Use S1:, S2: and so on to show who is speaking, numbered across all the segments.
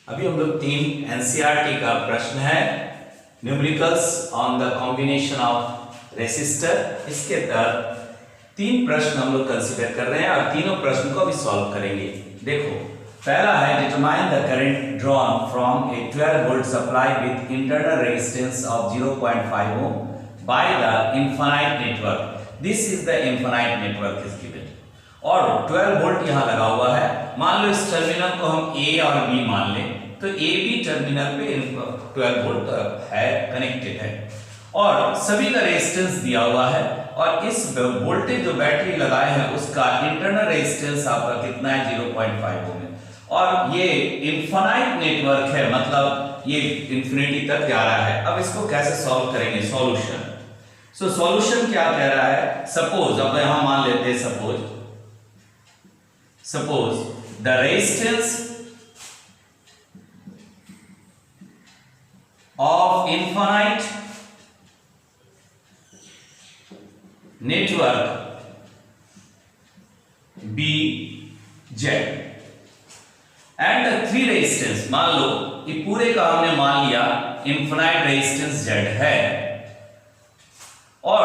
S1: अभी हम लोग तीन एनसीईआरटी का प्रश्न है numericals on the combination of resistor. इसके तहत तीन प्रश्न हम लोग कंसीडर कर रहे हैं और तीनों प्रश्न को अभी सॉल्व करेंगे। देखो, पहला है determine the current drawn from a 12 volt supply with internal resistance of 0.5 ohm by the infinite network. This is the infinite network is given और 12 वोल्ट यहां लगा हुआ है। मान लो इस टर्मिनल को हम ए और बी मान लें तो ए बी टर्मिनल पे 12 वोल्ट है, कनेक्टेड है और सभी का रेजिस्टेंस दिया हुआ है और इस वोल्टेज जो बैटरी लगाए हैं उसका इंटरनल रेजिस्टेंस आपका कितना है 0.5 ओम है और ये इनफाइनाइट नेटवर्क है, मतलब ये इंफिनिटी तक जा रहा है। अब इसको कैसे सॉल्व करेंगे? सॉल्यूशन। सॉल्यूशन क्या कह रहा है? सपोज, अब यहां मान लेते हैं suppose the resistance of infinite network B Z and the three resistance, मान लो ये पूरे का हमने मान लिया infinite resistance Z है और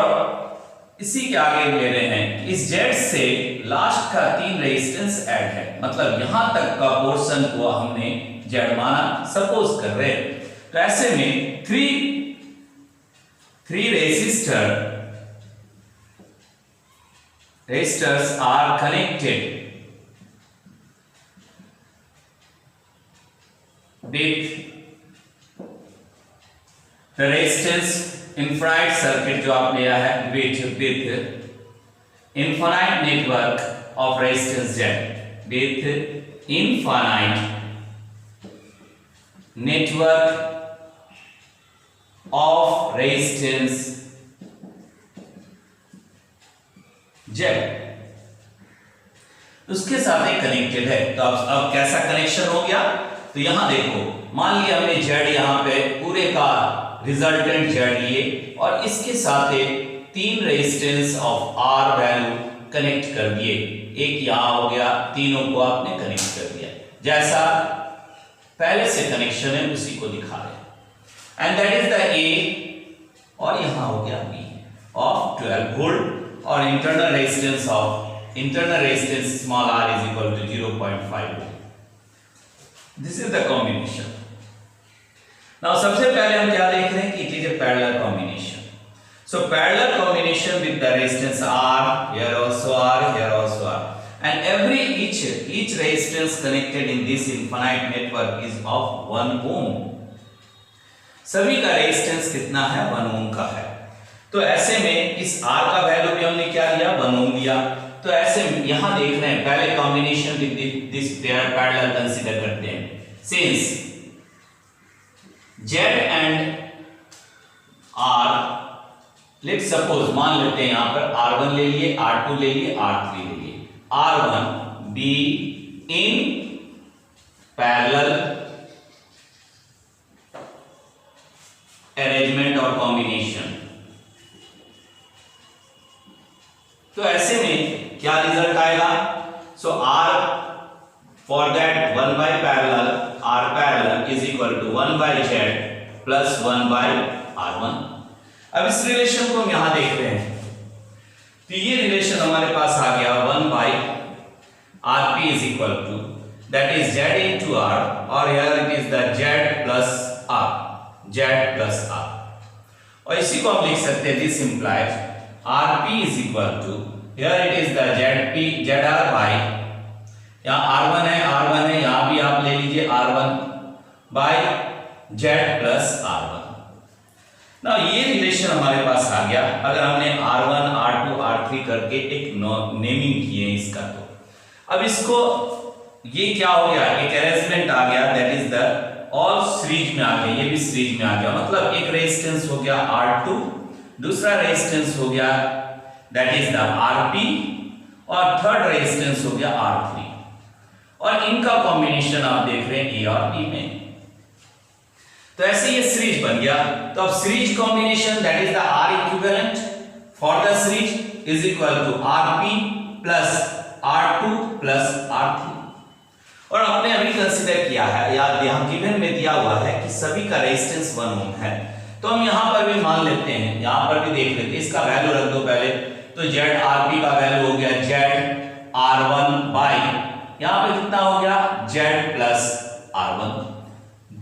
S1: इसी के आगे ले रहे हैं इस Z से लास्ट का 3 रेजिस्टेंस ऐड है, मतलब यहां तक का पोर्शन को हमने Z माना, सपोज कर रहे हैं। तो ऐसे में three resistors are connected with the resistance infinite circuit जो आप लिया है with infinite network of resistance Z, with infinite network of resistance Z, उसके साथ एक कनेक्टेड है। तो अब कैसा कनेक्शन हो गया? तो यहां देखो, मान लिया हमने Z यहां पे पूरे का रिजल्टेंट Z लिए और इसके साथ एक 3 resistance of R value connect कर दिए। एक यहां हो गया, तीनों को आपने कनेक्ट कर दिया, जैसा पहले से कनेक्शन है उसी को दिखा रहे हैं। And that is the A और यहां हो गया B ऑफ 12 वोल्ट और internal resistance small r is equal to 0.5 ohm. This is the combination. Now सबसे पहले हम क्या देख रहे हैं कि it is a parallel combination. So parallel combination with the resistance R, here also R, here also R, and each resistance connected in this infinite network is of 1 ohm. सभी का रेजिस्टेंस कितना है? 1 ओम का है। तो ऐसे में इस R का वैल्यू भी हमने क्या लिया? 1 ओम लिया। तो ऐसे में यहां देख रहे हैं, पहले combination with this pair parallel consider करते हैं। Since Z and R, let suppose मान लेते हैं यहां पर R1 ले लिए, R2 ले लिए, R3 ले लिए। R1 be in parallel arrangement और combination। तो ऐसे में क्या रिजल्ट आएगा? सो R for that 1 by parallel, R parallel is equal to 1 by Z plus 1 by R1। अब इस रिलेशन को हम यहां देख रहे हैं तो ये रिलेशन हमारे पास आ गया 1 by Rp is equal to that is Z into R और here it is the Z plus R और इसी को हम लिख सकते हैं this implies Rp is equal to here it is the ZR by, यहां R1 है यहां भी आप ले लीजिए R1 by Z plus R1। ना ये रिलेशन हमारे पास आ गया। अगर हमने R1, R2, R3 करके एक नेमिंग किए इसका, तो अब इसको ये क्या हो गया? एक अरेंजमेंट आ गया, that is the all series में आ गया, ये भी सीरीज में आ गया, मतलब एक रेजिस्टेंस हो गया R2, दूसरा रेजिस्टेंस हो गया दैट इज द Rp और थर्ड रेजिस्टेंस हो गया R3 और इनका कॉम्बिनेशन आप देख रहे हैं A और B में। तो ऐसे ये सीरीज बन गया। तो अब series combination that is the R equivalent for the series is equal to Rp plus R2 plus R3 और आपने अभी कंसीडर किया है या यहाँ गिवन में दिया हुआ है कि सभी का रेजिस्टेंस 1 ओम है, तो हम यहाँ पर भी मान लेते हैं, यहाँ पर भी देख लेते हैं, इसका वैल्यू रख दो पहले। तो ZRP का वैल्यू हो गया ZR1 बाई यहाँ पे कितना हो गया Z plus R1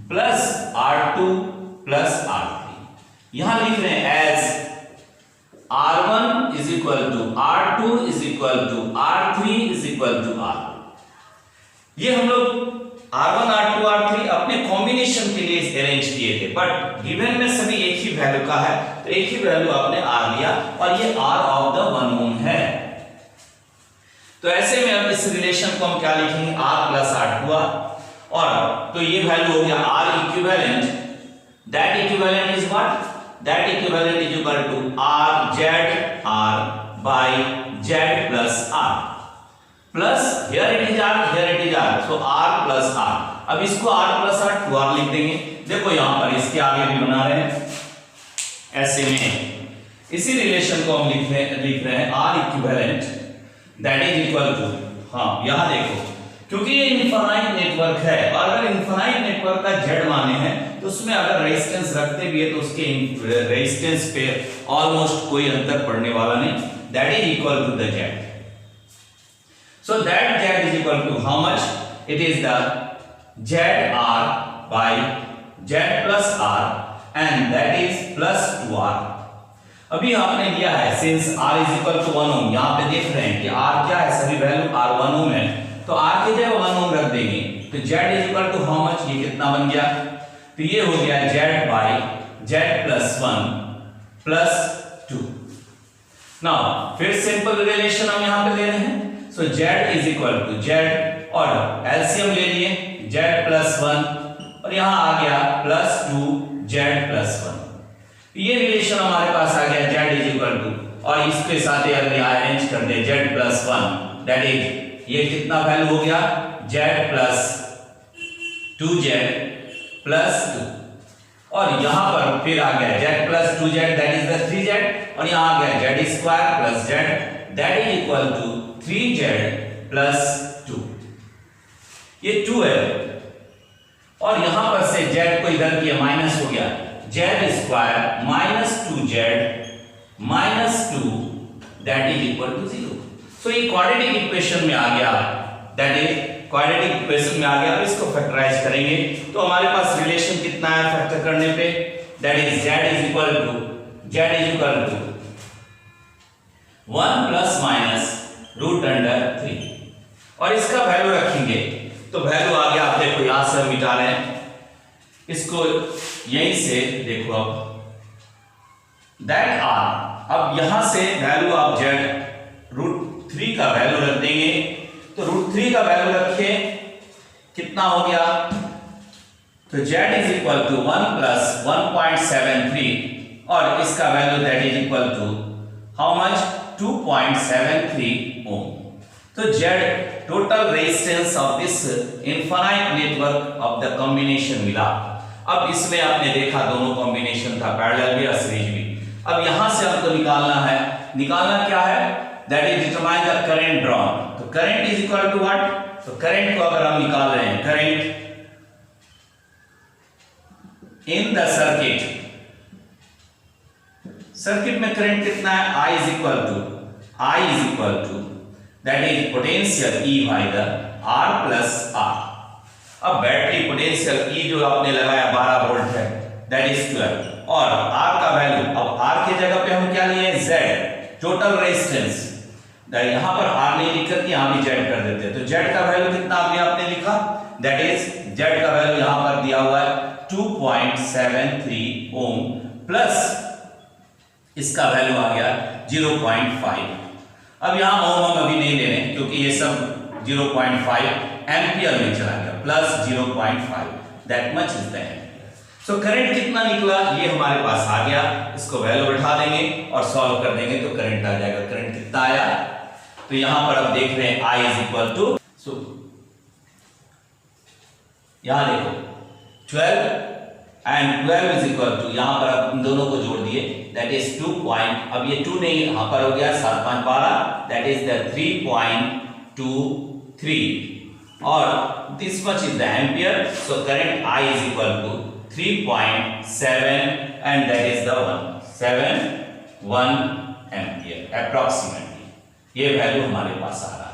S1: plus R2 plus R3। यहां लिख रहे हैं as R1 is equal to R2 is equal to R3 is equal to R। ये हम लोग R1 R2 R3 अपने कॉम्बिनेशन के लिए अरेंज किए थे, बट गिवन में सभी एक ही वैल्यू का है, तो एक ही वैल्यू आपने R लिया और ये R ऑफ द 1 ओम है। तो ऐसे में अब इस रिलेशन को हम क्या लिखेंगे, R प्लस R2 और तो ये वैल्यू हो गया R equivalent, that equivalent is what, that equivalent is equal to R Z R by Z plus R plus here it is R, here it is R, so R plus R। अब इसको R plus R 2R लिख देंगे। देखो यहां पर इसके आगे भी बना रहे हैं, ऐसे में इसी रिलेशन को हम लिख रहे हैं R equivalent that is equal to, हाँ यहां देखो क्योंकि ये इनफाइनाइट नेटवर्क है और अगर इनफाइनाइट नेटवर्क का Z माने हैं तो उसमें अगर रेजिस्टेंस रखते भी है तो उसके रेजिस्टेंस पे ऑलमोस्ट कोई अंतर पड़ने वाला नहीं, that is equal to the Z। So that Z is equal to how much? It is the ZR by Z plus R and that is plus 2R। अभी आपने लिया है since R is equal to 1 ohm, यहाँ पे देख रहे हैं कि R क्या है, सभी वैल्यू R 1 ohm है, तो R की जगह 1 ohm रख देंगे तो Z is equal to how much, ये कितना बन गया, तो ये हो गया Z by Z plus 1 plus 2। Now फिर सिंपल रिलेशन हम यहाँ पे ले रहे हैं, so Z is equal to Z और LCM ले लिए Z plus 1 और यहाँ आ गया plus 2 Z plus 1। ये रिलेशन हमारे पास आ गया Z is equal to और इसके साथ अगर यहाँ अरेंज कर दे Z plus 1 दैट इज ये कितना वैल्यू हो गया Z plus 2Z plus 2 और यहाँ पर फिर आ गया Z plus 2Z that is the 3Z और यहाँ आ गया Z square plus Z that is equal to 3Z plus 2। ये 2 है और यहां पर से Z को इधर किया माइनस हो गया, Z square minus 2Z minus 2 that is equal to 0। So ये क्वाड्रेटिक इक्वेशन में आ गया, दैट इज क्वाड्रेटिक इक्वेशन में आ गया। अब इसको फैक्टराइज करेंगे तो हमारे पास रिलेशन कितना है फैक्टर करने पे, that is Z is equal to 1 plus minus root under 3 और इसका वैल्यू रखेंगे तो वैल्यू आ गया, आप देखो यहां से हम मिटा रहे हैं इसको, यहीं से देखो अब दैट R, अब यहां से वैल्यू आप Z रूट 3 का वैल्यू रख देंगे तो रूट 3 का वैल्यू रखे कितना हो गया, तो Z is equal to 1 plus 1.73 और इसका value that is equal to how much 2.73 ohm. तो Z total resistance of this infinite network of the combination मिला। अब इसमें आपने देखा दोनों कॉम्बिनेशन था, पैरेलल भी और सीरीज भी। अब यहां से आपको निकालना क्या है, that is determine the current drawn. तो current is equal to what, तो करंट को अगर हम निकाल रहे हैं, करंट इन द सर्किट में करंट कितना है, I is equal to that is potential E by the R plus R। अब बैटरी पोटेंशियल E जो आपने लगाया 12 वोल्ट है that is 12 और R का वैल्यू, अब R की जगह पे हम क्या लिए Z टोटल रेजिस्टेंस, यहां पर R नहीं लिख करके यहां भी Z कर देते हैं, तो Z का वैल्यू कितना आपने लिखा, that is Z का वैल्यू यहां पर दिया हुआ है 2.73 ओम प्लस इसका वैल्यू आ गया 0.5। अब यहां ओम हम अभी नहीं ले रहे क्योंकि ये सब 0.5 एम्पियर में चला गया, plus 0.5 that much is the ampere. So current कितना निकला ये हमारे पास आ गया, इसको वैल्यू उठा देंगे और सॉल्व कर देंगे तो करंट आ जाएगा। करंट कितना आया, तो यहां पर आप देख रहे हैं I इज इक्वल टू, सो यहां देखो 12 एंड 12 इज इक्वल टू, यहां पर आप इन दोनों को जोड़ दिए दैट इज 2 पॉइंट, अब ये 2 नहीं यहां पर हो गया 7 5 12 दैट इज द 3.23 और this much is the ampere, so current I is equal to 3.7 and that is the 171 ampere approximately, ये वैल्यू हमारे पास आ रहा है।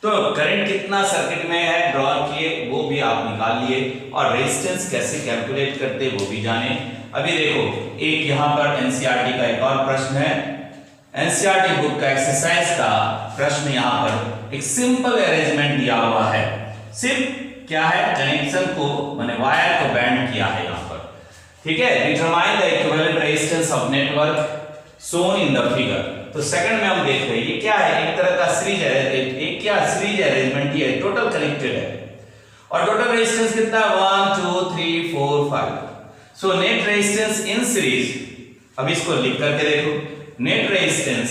S1: तो करंट कितना सर्किट में है ड्रॉ किए वो भी आप निकाल लिए और रेजिस्टेंस कैसे कैलकुलेट करते वो भी जाने। अभी देखो एक यहाँ पर एनसीईआरटी का एक और प्रश्न है, एनसीईआरटी बुक का एक्सरसाइज का प्रश्न यहाँ पर एक सिंपल अरेंजमेंट दिया हुआ है, सिर्फ क्या है कनेक्शन को माने वायर को बैंड किया है यहाँ पर, ठीक है। Determine the equivalent resistance of network shown in the figure. तो सेकंड में हम देख रहे हैं ये क्या है, एक तरह का सीरीज है, एक क्या सीरीज अरेंजमेंट ये टोटल कनेक्टेड है और टोटल रेजिस्टेंस कितना है 1 2 3 4 5। So net resistance in series, अब इसको लिख करके देखो, net resistance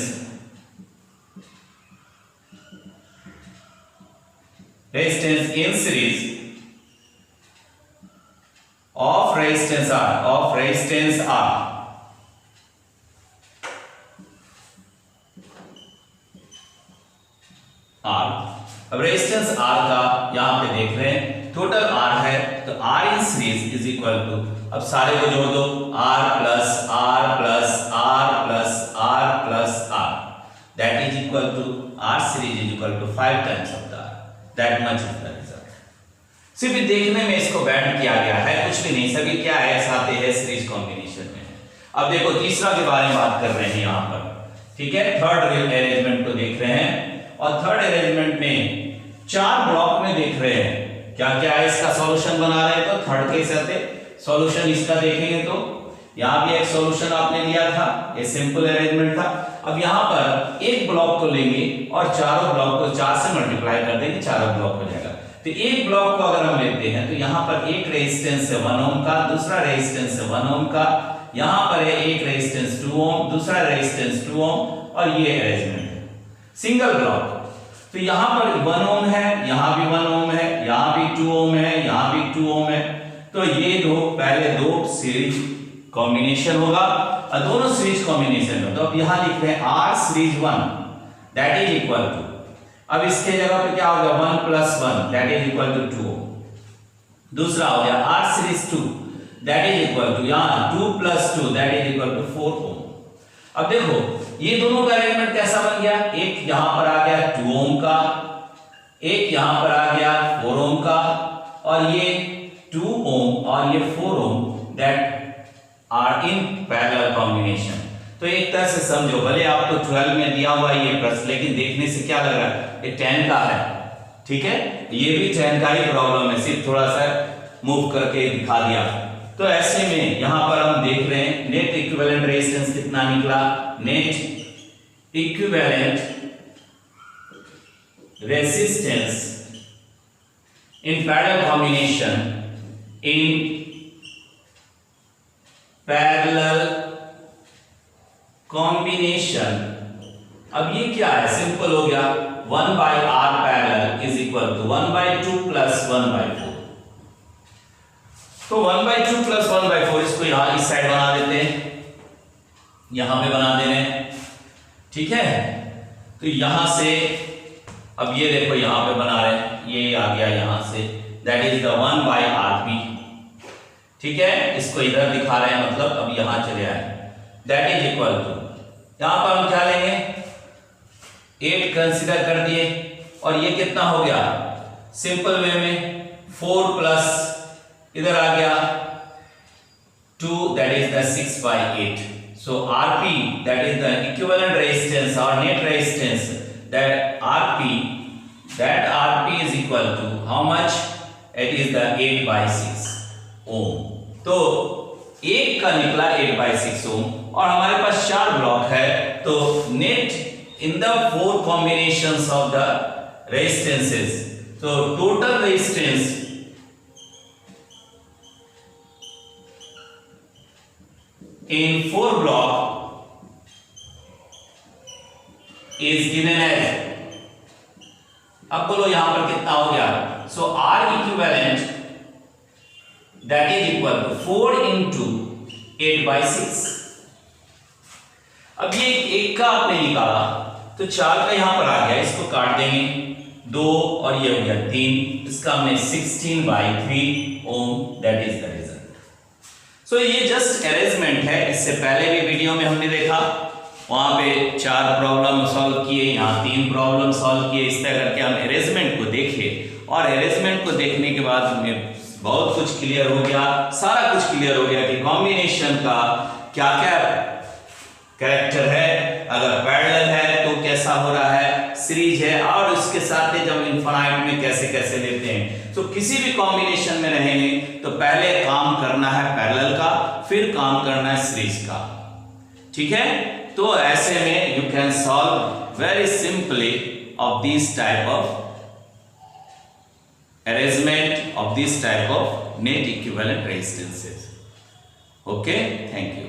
S1: in series of resistance R अब रेजिस्टेंस R का यहां पे देख रहे हैं टोटल R है, तो R in series is equal to, अब सारे को जोड़ दो R plus R plus R plus R plus R, that is equal to R series is equal to 5 times of the R, that much is the result. सिर्फ देखने में इसको band किया गया है, कुछ भी नहीं, सभी क्या है साथ है सीरीज कॉम्बिनेशन में। अब देखो तीसरा के बारे में बात कर रहे हैं यहाँ पर, ठीक है। थर्ड अरेंजमेंट को देख रहे हैं और थर्ड अरेंजमेंट में 4 ब्लॉक में देख रहे हैं क्या क्या है, इसका सॉल्यूशन बना रहे हैं। तो थर्ड के साथ सॉल्यूशन इसका देखेंगे तो यहाँ भी एक सॉल्यूशन आपने लिया था, ये सिंपल अरेंजमेंट था। अब यहाँ पर एक ब्लॉक को लेंगे और चारों ब्लॉक को 4 से मल्टीप्लाई कर देंगे, चारों ब्लॉक हो जाएगा। तो एक ब्लॉक को अगर हम लेते हैं तो यहाँ पर एक रेजिस्टेंस है 1 ओम का, दूसरा रेजिस्टेंस है 1 ओम का, यहाँ पर है एक रेजिस्टेंस 2 ओम, दूसरा रेजिस्टेंस 2 ओम और ये अरेंजमेंट है सिंगल ब्लॉक। तो यहाँ पर 1 ओम है, यहाँ भी 1 ओम है, यहाँ भी 2 ओम है, यहाँ भी 2 ओम है। तो ये पहले दो सीरीज कॉम्बिनेशन होगा और दोनों सीरीज कॉम्बिनेशन में, तो अब यहाँ लिख रहे हैं R series 1 that is equal to, अब इसके जगह पे क्या हो गया 1 plus 1 that is equal to 2 ohm. दूसरा हो गया R series 2 that is equal to यहाँ 2 plus 2 that is equal to 4 ohm. अब देखो ये दोनों का अरेंजमेंट कैसा बन गया, एक यहां पर आ गया 2 ओम का, एक यहां पर आ गया 4 ओम का और ये 2 ओम और ये 4 ohm that are in parallel combination. तो एक तरह से समझो, भले आपको 12 में दिया हुआ ये प्रश्न, लेकिन देखने से क्या लग रहा है ये 10 का है, ठीक है। ये भी 10 का ही प्रॉब्लम है, सिर्फ थोड़ा सा मूव करके दिखा दिया। तो ऐसे में यहां पर हम देख रहे हैं नेट इक्विवेलेंट रेजिस्टेंस कितना निकला, net equivalent resistance in parallel combination अब ये क्या है, सिंपल हो गया 1 by R parallel is equal to 1 by 2 plus 1 by 4। तो 1 by 2 प्लस 1 by 4 इसको यहां इस साइड बना देते हैं, यहां पे बना दे रहे हैं, ठीक है। तो यहां से अब ये देखो यहां पे बना रहे हैं, ये आ गया यहां say that is the 1 by RP, ठीक है। इसको इधर दिखा रहे हैं, मतलब अब यहां चले आए दैट इज इक्वल टू, यहां पर हम क्या लेंगे 8 कंसीडर कर दिए और ये कितना हो गया सिंपल वे में 4 प्लस इधर आ गया 2 that is the 6 by 8। so RP that is the equivalent resistance or net resistance that RP is equal to how much, it is the 8 by 6 ohm। तो एक का निकला 8 by 6 ohm और हमारे पास 4 block है, तो net in the 4 combinations of the resistances, so total resistance in 4 block is given as, अब बोलो यहां पर कितना हो गया, so R equivalent that is equal to 4 into 8 by 6। अब ये एक का आपने निकाला तो 4 का यहां पर आ गया, इसको काट देंगे 2 और ये हो गया 3, इसका हमने 16/3 ओम, दैट इज द रिजल्ट। सो ये जस्ट अरेंजमेंट है। इससे पहले भी वीडियो में हमने देखा, वहां पे 4 प्रॉब्लम सॉल्व किए, यहाँ 3 प्रॉब्लम सॉल्व किए। इस तरह करके हम अरेंजमेंट को देखे और अरेंजमेंट को देखने के बाद हमें बहुत कुछ क्लियर हो गया, सारा कुछ क्लियर हो गया कि कॉम्बिनेशन का क्या क्या कैरेक्टर है, अगर पैरेलल है तो कैसा हो रहा है, सीरीज है, और उसके साथ ही जब इनफाइनाइट में कैसे कैसे लेते हैं। तो किसी भी कॉम्बिनेशन में रहेंगे तो पहले काम करना है पैरेलल का, फिर काम करना है सीरीज का, ठीक है। तो ऐसे में you can solve very simply of this type of arrangement of this type of net equivalent resistances. Okay, thank you.